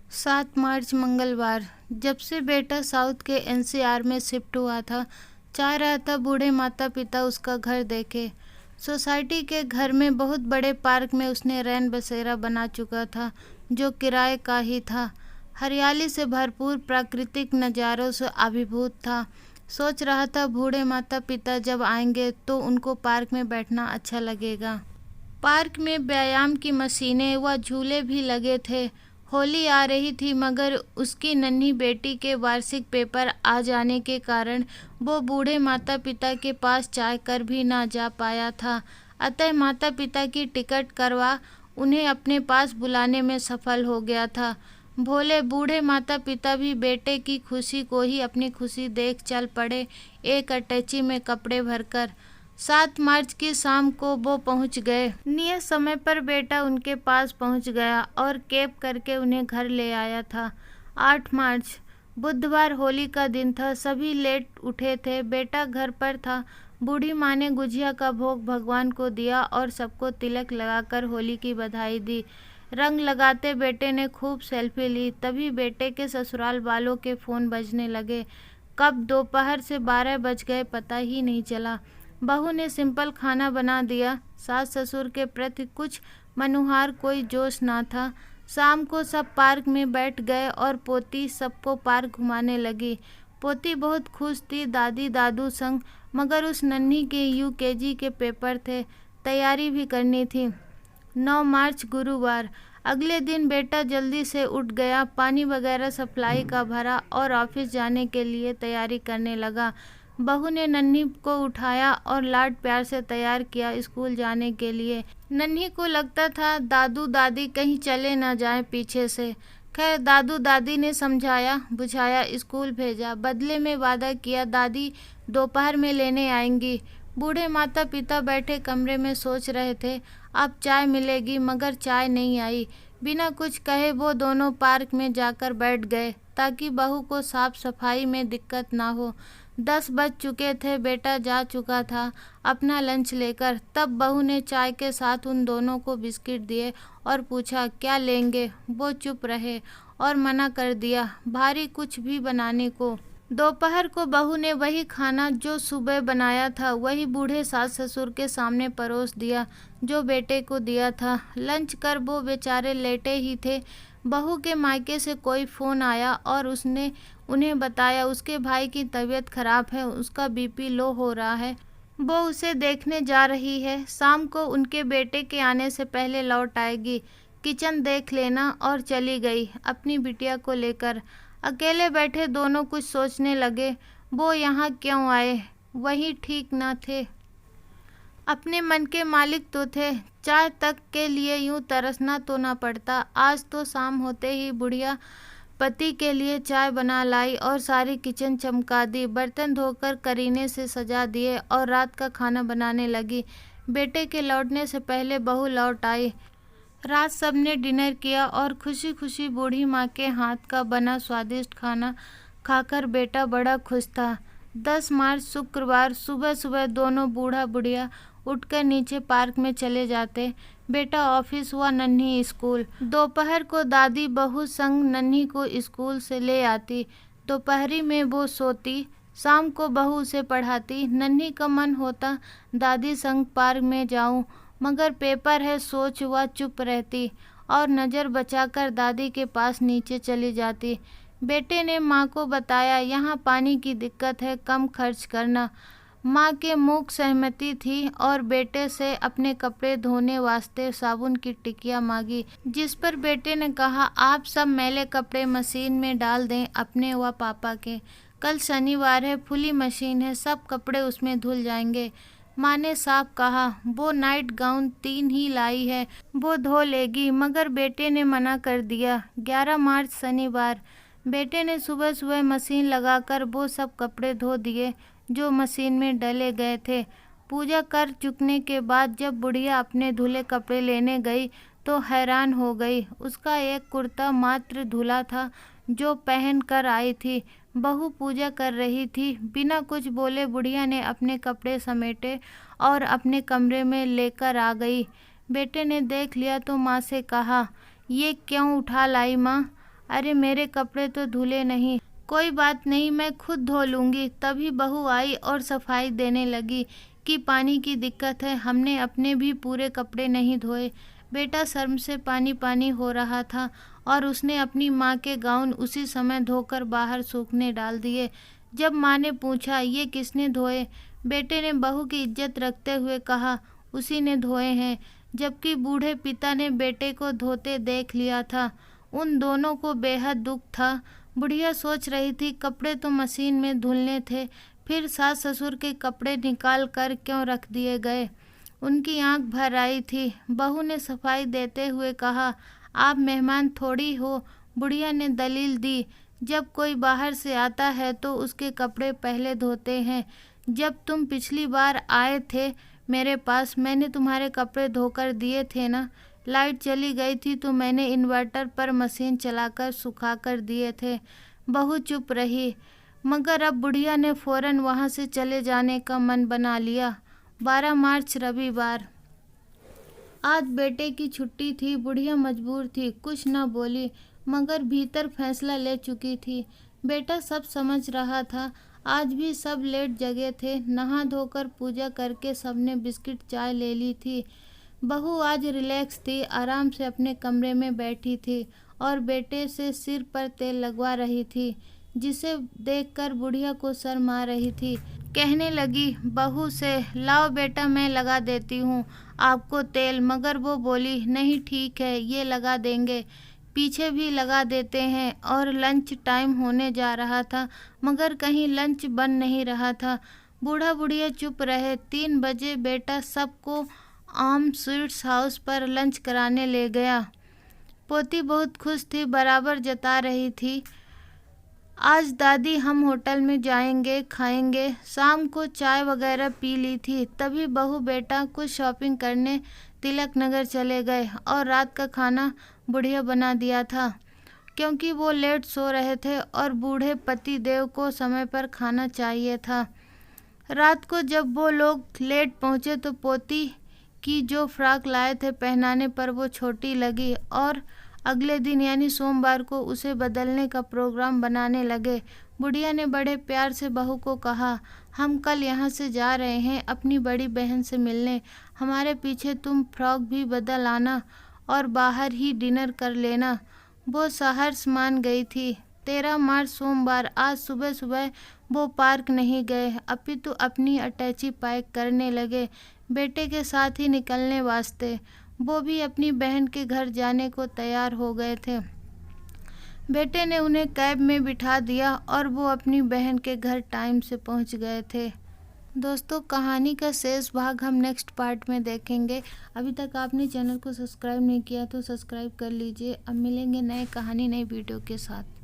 7 मार्च मंगलवार। जब से बेटा साउथ के एनसीआर में शिफ्ट हुआ था, चाह रहा था बूढ़े माता पिता उसका घर देखे। सोसाइटी के घर में बहुत बड़े पार्क में उसने रैन बसेरा बना चुका था, जो किराए का ही था। हरियाली से भरपूर प्राकृतिक नज़ारों से अभिभूत था। सोच रहा था बूढ़े माता पिता जब आएंगे तो उनको पार्क में बैठना अच्छा लगेगा। पार्क में व्यायाम की मशीनें व झूले भी लगे थे। होली आ रही थी, मगर उसकी नन्ही बेटी के वार्षिक पेपर आ जाने के कारण वो बूढ़े माता पिता के पास चाह कर भी ना जा पाया था। अतः माता पिता की टिकट करवा उन्हें अपने पास बुलाने में सफल हो गया था। भोले बूढ़े माता पिता भी बेटे की खुशी को ही अपनी खुशी देख चल पड़े, एक अटैची में कपड़े भरकर। 7 मार्च की शाम को वो पहुंच गए। नियत समय पर बेटा उनके पास पहुंच गया और कैब करके उन्हें घर ले आया था। 8 मार्च बुधवार होली का दिन था। सभी लेट उठे थे। बेटा घर पर था। बूढ़ी माँ ने गुजिया का भोग भगवान को दिया और सबको तिलक लगाकर होली की बधाई दी। रंग लगाते बेटे ने खूब सेल्फी ली। तभी बेटे के ससुराल वालों के फ़ोन बजने लगे। कब दोपहर से 12 बज गए पता ही नहीं चला। बहू ने सिंपल खाना बना दिया। सास ससुर के प्रति कुछ मनुहार कोई जोश ना था। शाम को सब पार्क में बैठ गए और पोती सबको पार्क घुमाने लगी। पोती बहुत खुश थी दादी दादू संग, मगर उस नन्ही के यूकेजी के पेपर थे, तैयारी भी करनी थी। 9 मार्च गुरुवार। अगले दिन बेटा जल्दी से उठ गया, पानी वगैरह सप्लाई का भरा और ऑफिस जाने के लिए तैयारी करने लगा। बहू ने नन्ही को उठाया और लाड प्यार से तैयार किया स्कूल जाने के लिए। नन्ही को लगता था दादू दादी कहीं चले ना जाएं पीछे से। खैर दादू दादी ने समझाया बुझाया, स्कूल भेजा। बदले में वादा किया दादी दोपहर में लेने आएंगी। बूढ़े माता पिता बैठे कमरे में सोच रहे थे अब चाय मिलेगी, मगर चाय नहीं आई। बिना कुछ कहे वो दोनों पार्क में जाकर बैठ गए ताकि बहू को साफ सफाई में दिक्कत ना हो। 10 बज चुके थे। बेटा जा चुका था अपना लंच लेकर। तब बहू ने चाय के साथ उन दोनों को बिस्किट दिए और पूछा क्या लेंगे। वो चुप रहे और मना कर दिया भारी कुछ भी बनाने को। दोपहर को बहू ने वही खाना जो सुबह बनाया था, वही बूढ़े सास ससुर के सामने परोस दिया जो बेटे को दिया था। लंच कर वो बेचारे लेटे ही थे। बहू के मायके से कोई फ़ोन आया और उसने उन्हें बताया उसके भाई की तबीयत खराब है, उसका बीपी लो हो रहा है, वो उसे देखने जा रही है। शाम को उनके बेटे के आने से पहले लौट आएगी, किचन देख लेना। और चली गई अपनी बिटिया को लेकर। अकेले बैठे दोनों कुछ सोचने लगे। वो यहाँ क्यों आए, वही ठीक न थे। अपने मन के मालिक तो थे। चाय तक के लिए यूं तरसना तो ना पड़ता। आज तो शाम होते ही बुढ़िया पति के लिए चाय बना लाई और सारी किचन चमका दी। बर्तन धोकर करीने से सजा दिए और रात का खाना बनाने लगी। बेटे के लौटने से पहले बहू लौट आई। रात सबने डिनर किया और खुशी खुशी बूढ़ी माँ के हाथ का बना स्वादिष्ट खाना खाकर बेटा बड़ा खुश था। 10 मार्च शुक्रवार। सुबह सुबह दोनों बूढ़ा बुढ़िया उठकर नीचे पार्क में चले जाते। बेटा ऑफिस व नन्ही स्कूल। दोपहर को दादी बहू संग नन्ही को स्कूल से ले आती। दोपहरी में वो सोती। शाम को बहू उसे पढ़ाती। नन्ही का मन होता दादी संग पार्क में जाऊं, मगर पेपर है सोच वह चुप रहती और नज़र बचाकर दादी के पास नीचे चली जाती। बेटे ने माँ को बताया यहाँ पानी की दिक्कत है, कम खर्च करना। माँ के मुख सहमति थी और बेटे से अपने कपड़े धोने वास्ते साबुन की टिकिया मांगी, जिस पर बेटे ने कहा आप सब मैले कपड़े मशीन में डाल दें, अपने व पापा के। कल शनिवार है, खुली मशीन है, सब कपड़े उसमें धुल जाएंगे। माँ ने साफ कहा वो नाइट गाउन 3 ही लाई है, वो धो लेगी, मगर बेटे ने मना कर दिया। 11 मार्च शनिवार। बेटे ने सुबह सुबह मशीन लगाकर वो सब कपड़े धो दिए जो मशीन में डले गए थे। पूजा कर चुकने के बाद जब बुढ़िया अपने धुले कपड़े लेने गई तो हैरान हो गई। उसका एक कुर्ता मात्र धुला था जो पहन कर आई थी। बहू पूजा कर रही थी। बिना कुछ बोले बुढ़िया ने अपने कपड़े समेटे और अपने कमरे में लेकर आ गई। बेटे ने देख लिया तो माँ से कहा ये क्यों उठा लाई माँ, अरे मेरे कपड़े तो धुले नहीं। कोई बात नहीं, मैं खुद धो लूँगी। तभी बहू आई और सफाई देने लगी कि पानी की दिक्कत है, हमने अपने भी पूरे कपड़े नहीं धोए। बेटा शर्म से पानी पानी हो रहा था और उसने अपनी माँ के गाउन उसी समय धोकर बाहर सूखने डाल दिए। जब माँ ने पूछा ये किसने धोए, बेटे ने बहू की इज्जत रखते हुए कहा उसी ने धोए हैं, जबकि बूढ़े पिता ने बेटे को धोते देख लिया था। उन दोनों को बेहद दुख था। बुढ़िया सोच रही थी कपड़े तो मशीन में धुलने थे, फिर सास ससुर के कपड़े निकाल कर क्यों रख दिए गए। उनकी आंख भर आई थी। बहू ने सफाई देते हुए कहा आप मेहमान थोड़ी हो। बुढ़िया ने दलील दी जब कोई बाहर से आता है तो उसके कपड़े पहले धोते हैं। जब तुम पिछली बार आए थे मेरे पास, मैंने तुम्हारे कपड़े धोकर दिए थे ना। लाइट चली गई थी तो मैंने इन्वर्टर पर मशीन चलाकर सुखा कर दिए थे। बहू चुप रही, मगर अब बुढ़िया ने फौरन वहाँ से चले जाने का मन बना लिया। 12 मार्च रविवार। आज बेटे की छुट्टी थी। बुढ़िया मजबूर थी, कुछ न बोली, मगर भीतर फैसला ले चुकी थी। बेटा सब समझ रहा था। आज भी सब लेट जगे थे। नहा धोकर पूजा करके सबने बिस्किट चाय ले ली थी। बहू आज रिलैक्स थी, आराम से अपने कमरे में बैठी थी और बेटे से सिर पर तेल लगवा रही थी, जिसे देखकर बुढ़िया को शर्म आ रही थी। कहने लगी बहू से, लाओ बेटा मैं लगा देती हूँ आपको तेल, मगर वो बोली नहीं ठीक है ये लगा देंगे, पीछे भी लगा देते हैं। और लंच टाइम होने जा रहा था, मगर कहीं लंच बन नहीं रहा था। बूढ़ा बुढ़िया चुप रहे। 3 बजे बेटा सबको आम स्वीट्स हाउस पर लंच कराने ले गया। पोती बहुत खुश थी, बराबर जता रही थी आज दादी हम होटल में जाएंगे, खाएंगे। शाम को चाय वगैरह पी ली थी। तभी बहू बेटा कुछ शॉपिंग करने तिलक नगर चले गए और रात का खाना बुढ़िया बना दिया था, क्योंकि वो लेट सो रहे थे और बूढ़े पति देव को समय पर खाना चाहिए था। रात को जब वो लोग लेट पहुँचे तो पोती की जो फ्रॉक लाए थे पहनाने पर वो छोटी लगी और अगले दिन यानी सोमवार को उसे बदलने का प्रोग्राम बनाने लगे। बुढ़िया ने बड़े प्यार से बहू को कहा हम कल यहाँ से जा रहे हैं अपनी बड़ी बहन से मिलने, हमारे पीछे तुम फ्रॉक भी बदल आना और बाहर ही डिनर कर लेना। वो सहर्ष मान गई थी। 13 मार्च सोमवार। आज सुबह सुबह वो पार्क नहीं गए, अपितु अपनी अटैची पैक करने लगे बेटे के साथ ही निकलने वास्ते। वो भी अपनी बहन के घर जाने को तैयार हो गए थे। बेटे ने उन्हें कैब में बिठा दिया और वो अपनी बहन के घर टाइम से पहुंच गए थे। दोस्तों कहानी का शेष भाग हम नेक्स्ट पार्ट में देखेंगे। अभी तक आपने चैनल को सब्सक्राइब नहीं किया तो सब्सक्राइब कर लीजिए। अब मिलेंगे नए कहानी नई वीडियो के साथ।